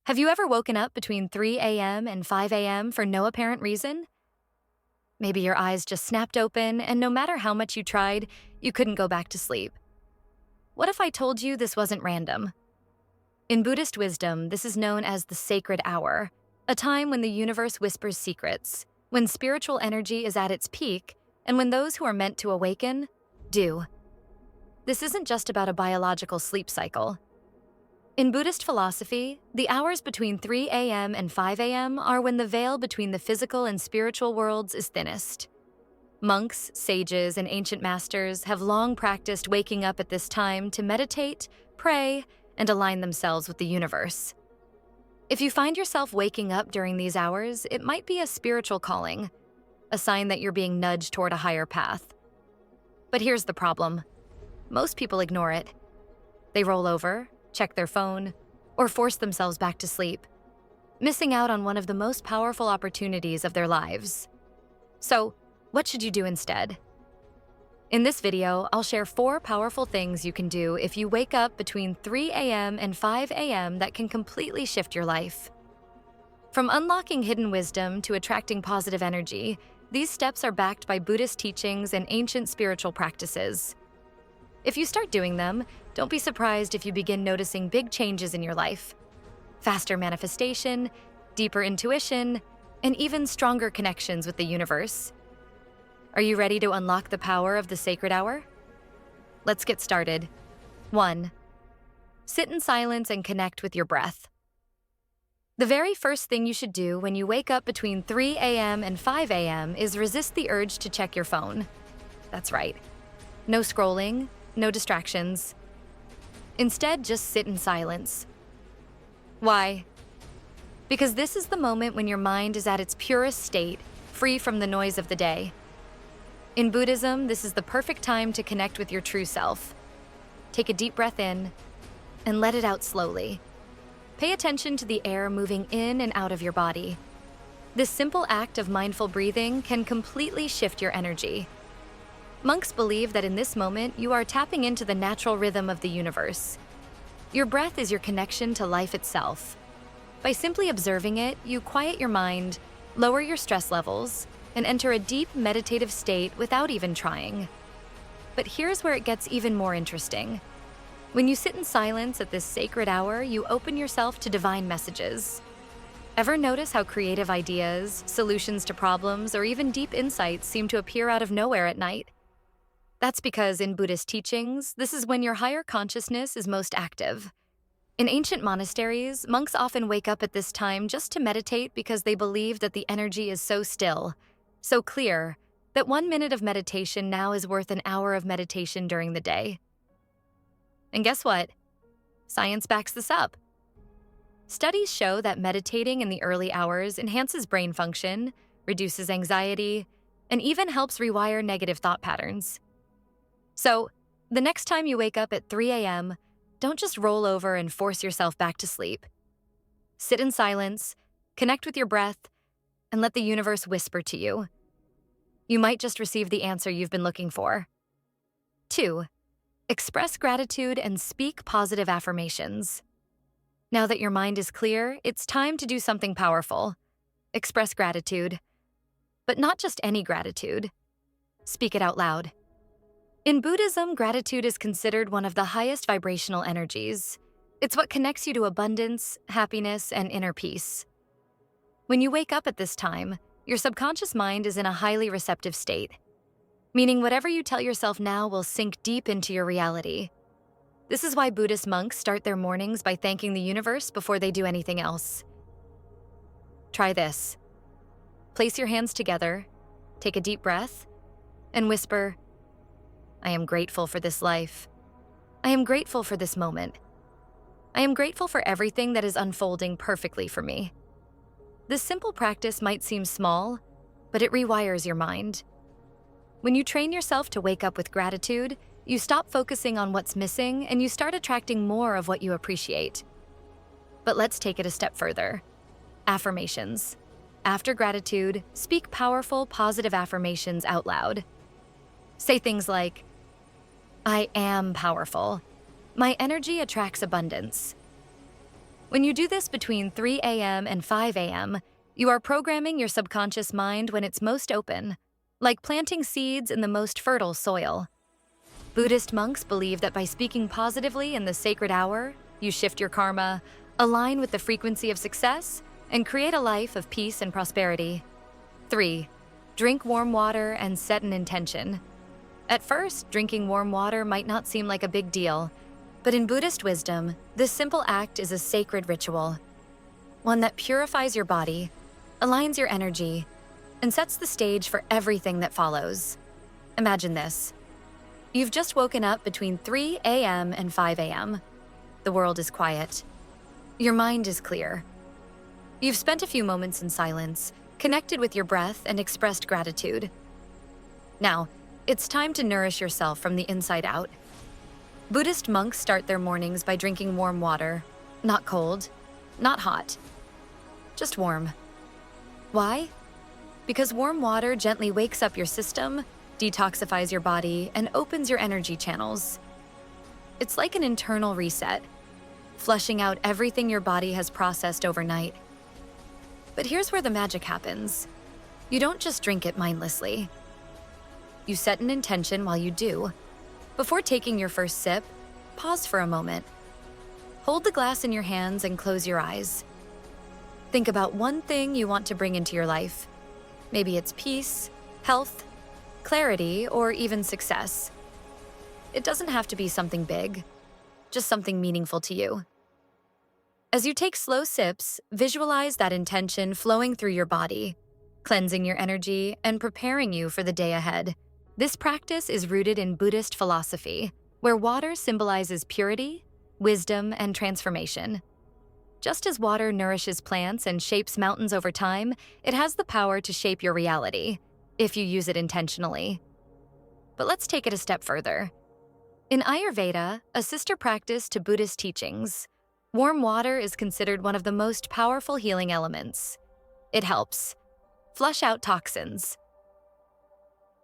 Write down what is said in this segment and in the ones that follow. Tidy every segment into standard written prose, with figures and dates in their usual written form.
Have you ever woken up between 3 a.m. and 5 a.m. for no apparent reason? Maybe your eyes just snapped open, and no matter how much you tried, you couldn't go back to sleep. What if I told you this wasn't random? In Buddhist wisdom, this is known as the sacred hour, a time when the universe whispers secrets, when spiritual energy is at its peak, and when those who are meant to awaken do. This isn't just about a biological sleep cycle. In Buddhist philosophy, the hours between 3 a.m. and 5 a.m. are when the veil between the physical and spiritual worlds is thinnest. Monks, sages, and ancient masters have long practiced waking up at this time to meditate, pray, and align themselves with the universe. If you find yourself waking up during these hours, it might be a spiritual calling, a sign that you're being nudged toward a higher path. But here's the problem. Most people ignore it. They roll over, check their phone, or force themselves back to sleep, missing out on one of the most powerful opportunities of their lives. So, what should you do instead? In this video, I'll share 4 powerful things you can do if you wake up between 3 a.m. and 5 a.m. that can completely shift your life. From unlocking hidden wisdom to attracting positive energy, these steps are backed by Buddhist teachings and ancient spiritual practices. If you start doing them, don't be surprised if you begin noticing big changes in your life. Faster manifestation, deeper intuition, and even stronger connections with the universe. Are you ready to unlock the power of the sacred hour? Let's get started. 1. Sit in silence and connect with your breath. The very first thing you should do when you wake up between 3 a.m. and 5 a.m. is resist the urge to check your phone. That's right. No scrolling, no distractions. Instead, just sit in silence. Why? Because this is the moment when your mind is at its purest state, free from the noise of the day. In Buddhism, this is the perfect time to connect with your true self. Take a deep breath in and let it out slowly. Pay attention to the air moving in and out of your body. This simple act of mindful breathing can completely shift your energy. Monks believe that in this moment, you are tapping into the natural rhythm of the universe. Your breath is your connection to life itself. By simply observing it, you quiet your mind, lower your stress levels, and enter a deep meditative state without even trying. But here's where it gets even more interesting. When you sit in silence at this sacred hour, you open yourself to divine messages. Ever notice how creative ideas, solutions to problems, or even deep insights seem to appear out of nowhere at night? That's because in Buddhist teachings, this is when your higher consciousness is most active. In ancient monasteries, monks often wake up at this time just to meditate because they believe that the energy is so still, so clear, that 1 minute of meditation now is worth an hour of meditation during the day. And guess what? Science backs this up. Studies show that meditating in the early hours enhances brain function, reduces anxiety, and even helps rewire negative thought patterns. So, the next time you wake up at 3 a.m., don't just roll over and force yourself back to sleep. Sit in silence, connect with your breath, and let the universe whisper to you. You might just receive the answer you've been looking for. 2. Express gratitude and speak positive affirmations. Now that your mind is clear, it's time to do something powerful. Express gratitude. But not just any gratitude. Speak it out loud. In Buddhism, gratitude is considered one of the highest vibrational energies. It's what connects you to abundance, happiness, and inner peace. When you wake up at this time, your subconscious mind is in a highly receptive state, meaning whatever you tell yourself now will sink deep into your reality. This is why Buddhist monks start their mornings by thanking the universe before they do anything else. Try this. Place your hands together, take a deep breath, and whisper, "I am grateful for this life. I am grateful for this moment. I am grateful for everything that is unfolding perfectly for me." This simple practice might seem small, but it rewires your mind. When you train yourself to wake up with gratitude, you stop focusing on what's missing and you start attracting more of what you appreciate. But let's take it a step further. Affirmations. After gratitude, speak powerful, positive affirmations out loud. Say things like, "I am powerful. My energy attracts abundance. When you do this between 3 a.m. and 5 a.m., you are programming your subconscious mind when it's most open, like planting seeds in the most fertile soil. Buddhist monks believe that by speaking positively in the sacred hour, you shift your karma, align with the frequency of success, and create a life of peace and prosperity. 3. Drink warm water and set an intention. At first, drinking warm water might not seem like a big deal, but in Buddhist wisdom, this simple act is a sacred ritual, one that purifies your body, aligns your energy, and sets the stage for everything that follows. Imagine this. You've just woken up between 3 a.m. and 5 a.m. The world is quiet. Your mind is clear. You've spent a few moments in silence, connected with your breath, and expressed gratitude. Now, it's time to nourish yourself from the inside out. Buddhist monks start their mornings by drinking warm water. Not cold, not hot, just warm. Why? Because warm water gently wakes up your system, detoxifies your body, and opens your energy channels. It's like an internal reset, flushing out everything your body has processed overnight. But here's where the magic happens. You don't just drink it mindlessly. You set an intention while you do. Before taking your first sip, pause for a moment. Hold the glass in your hands and close your eyes. Think about one thing you want to bring into your life. Maybe it's peace, health, clarity, or even success. It doesn't have to be something big, just something meaningful to you. As you take slow sips, visualize that intention flowing through your body, cleansing your energy and preparing you for the day ahead. This practice is rooted in Buddhist philosophy, where water symbolizes purity, wisdom, and transformation. Just as water nourishes plants and shapes mountains over time, it has the power to shape your reality, if you use it intentionally. But let's take it a step further. In Ayurveda, a sister practice to Buddhist teachings, warm water is considered one of the most powerful healing elements. It helps flush out toxins.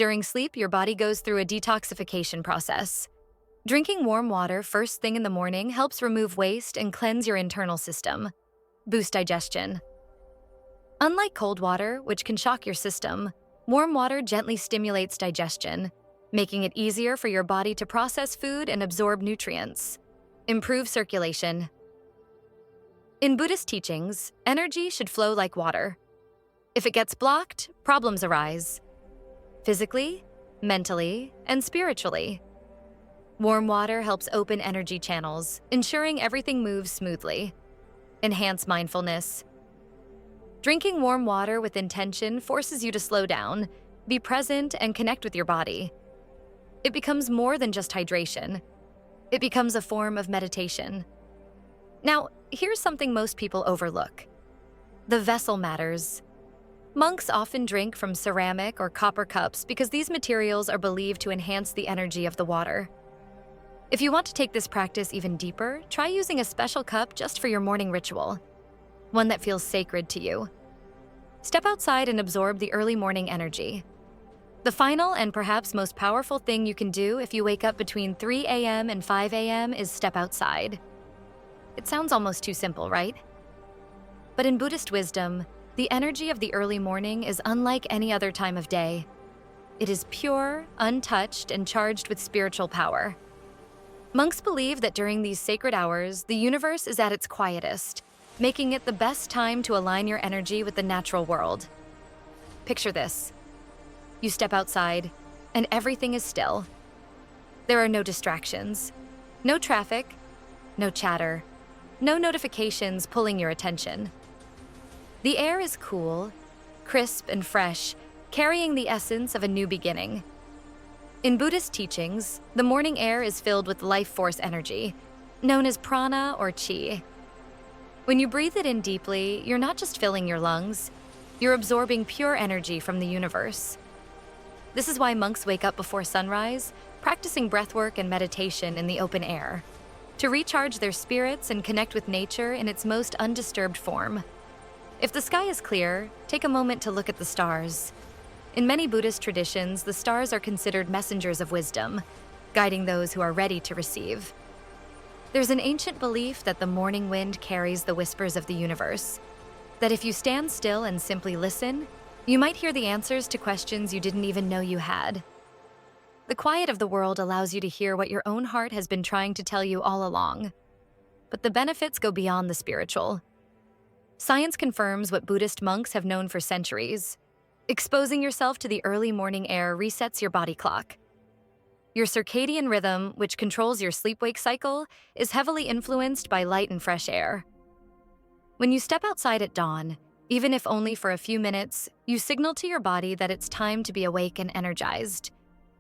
During sleep, your body goes through a detoxification process. Drinking warm water first thing in the morning helps remove waste and cleanse your internal system, boost digestion. Unlike cold water, which can shock your system, warm water gently stimulates digestion, making it easier for your body to process food and absorb nutrients. Improve circulation. In Buddhist teachings, energy should flow like water. If it gets blocked, problems arise. Physically, mentally, and spiritually. Warm water helps open energy channels, ensuring everything moves smoothly. Enhance mindfulness. Drinking warm water with intention forces you to slow down, be present, and connect with your body. It becomes more than just hydration. It becomes a form of meditation. Now, here's something most people overlook. The vessel matters. Monks often drink from ceramic or copper cups because these materials are believed to enhance the energy of the water. If you want to take this practice even deeper, try using a special cup just for your morning ritual, one that feels sacred to you. Step outside and absorb the early morning energy. The final and perhaps most powerful thing you can do if you wake up between 3 a.m. and 5 a.m. is step outside. It sounds almost too simple, right? But in Buddhist wisdom, the energy of the early morning is unlike any other time of day. It is pure, untouched, and charged with spiritual power. Monks believe that during these sacred hours, the universe is at its quietest, making it the best time to align your energy with the natural world. Picture this. You step outside, and everything is still. There are no distractions, no traffic, no chatter, no notifications pulling your attention. The air is cool, crisp, and fresh, carrying the essence of a new beginning. In Buddhist teachings, the morning air is filled with life force energy, known as prana or chi. When you breathe it in deeply, you're not just filling your lungs, you're absorbing pure energy from the universe. This is why monks wake up before sunrise, practicing breathwork and meditation in the open air, to recharge their spirits and connect with nature in its most undisturbed form. If the sky is clear, take a moment to look at the stars. In many Buddhist traditions, the stars are considered messengers of wisdom, guiding those who are ready to receive. There's an ancient belief that the morning wind carries the whispers of the universe, that if you stand still and simply listen, you might hear the answers to questions you didn't even know you had. The quiet of the world allows you to hear what your own heart has been trying to tell you all along. But the benefits go beyond the spiritual. Science confirms what Buddhist monks have known for centuries. Exposing yourself to the early morning air resets your body clock. Your circadian rhythm, which controls your sleep-wake cycle, is heavily influenced by light and fresh air. When you step outside at dawn, even if only for a few minutes, you signal to your body that it's time to be awake and energized.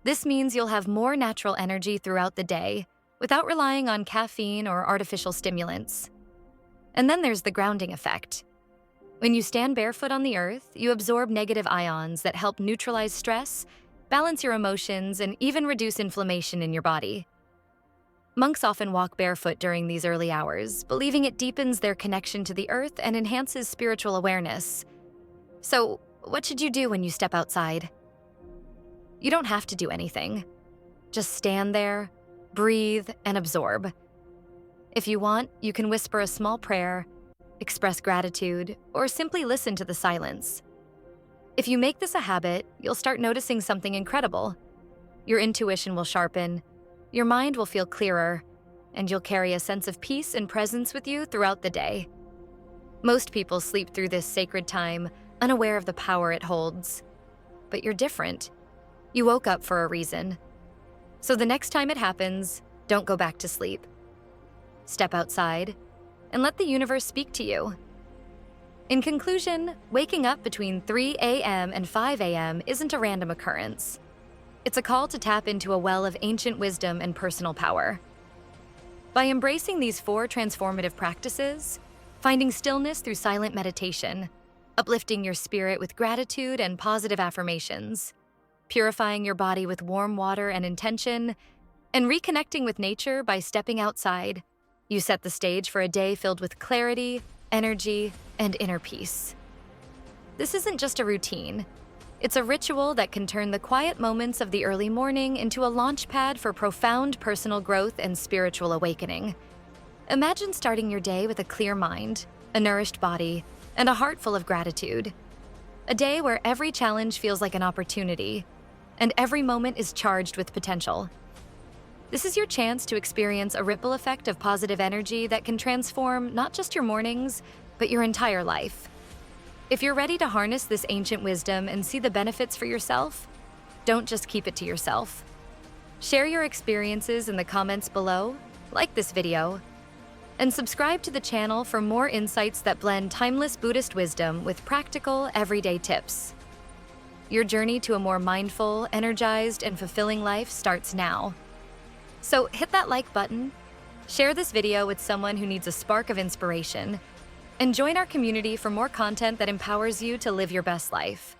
This means you'll have more natural energy throughout the day, without relying on caffeine or artificial stimulants. And then there's the grounding effect. When you stand barefoot on the earth, you absorb negative ions that help neutralize stress, balance your emotions, and even reduce inflammation in your body. Monks often walk barefoot during these early hours, believing it deepens their connection to the earth and enhances spiritual awareness. So, what should you do when you step outside? You don't have to do anything. Just stand there, breathe, and absorb. If you want, you can whisper a small prayer, express gratitude, or simply listen to the silence. If you make this a habit, you'll start noticing something incredible. Your intuition will sharpen, your mind will feel clearer, and you'll carry a sense of peace and presence with you throughout the day. Most people sleep through this sacred time, unaware of the power it holds. But you're different. You woke up for a reason. So the next time it happens, don't go back to sleep. Step outside and let the universe speak to you. In conclusion, waking up between 3 a.m. and 5 a.m. isn't a random occurrence. It's a call to tap into a well of ancient wisdom and personal power. By embracing these 4 transformative practices, finding stillness through silent meditation, uplifting your spirit with gratitude and positive affirmations, purifying your body with warm water and intention, and reconnecting with nature by stepping outside, you set the stage for a day filled with clarity, energy, and inner peace. This isn't just a routine. It's a ritual that can turn the quiet moments of the early morning into a launchpad for profound personal growth and spiritual awakening. Imagine starting your day with a clear mind, a nourished body, and a heart full of gratitude. A day where every challenge feels like an opportunity, and every moment is charged with potential. This is your chance to experience a ripple effect of positive energy that can transform not just your mornings, but your entire life. If you're ready to harness this ancient wisdom and see the benefits for yourself, don't just keep it to yourself. Share your experiences in the comments below, like this video, and subscribe to the channel for more insights that blend timeless Buddhist wisdom with practical, everyday tips. Your journey to a more mindful, energized, and fulfilling life starts now. So hit that like button, share this video with someone who needs a spark of inspiration, and join our community for more content that empowers you to live your best life.